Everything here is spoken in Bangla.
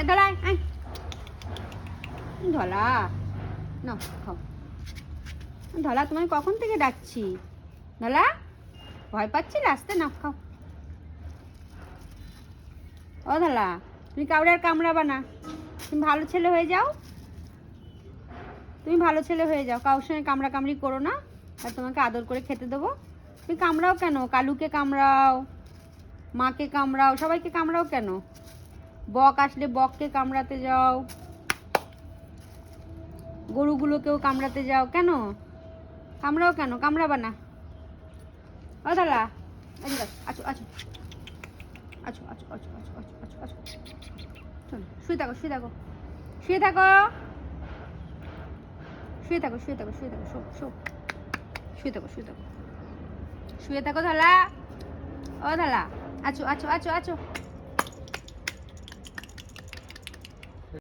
আয় ধলা আয় ধলা না খাও। ধলা তোমায় কখন থেকে ডাকছি? ধলা ভয় পাচ্ছি আসতে না খাও। ও ধলা তুমি কাউরে আর কামড়াবা না, তুমি ভালো ছেলে হয়ে যাও, তুমি ভালো ছেলে হয়ে যাও, কারোর সঙ্গে কামড়া কামড়ি করো না, আর তোমাকে আদর করে খেতে দেবো। তুমি কামড়াও কেন? কালুকে কামড়াও, মাকে কামড়াও, সবাইকে কামড়াও কেন? বক আসলে বককে কামড়াতে যাও, গরুগুলোকেও কামড়াতে যাও কেন? কামড়াও কেন? কামড়াবা না। ও দাদা আছো আছো আছো আছো আছো আছো আছো আছো আছো চলো শুয়ে থাকো শুয়ে থাকো শুয়ে থাকো শুয়ে থাকো শুয়ে থাকো শুয়ে থাকো শো শো শুয়ে থাকো শুয়ে থাকো শুয়ে থাকো ধালা। ও ধালা আছো আছো আছো আছো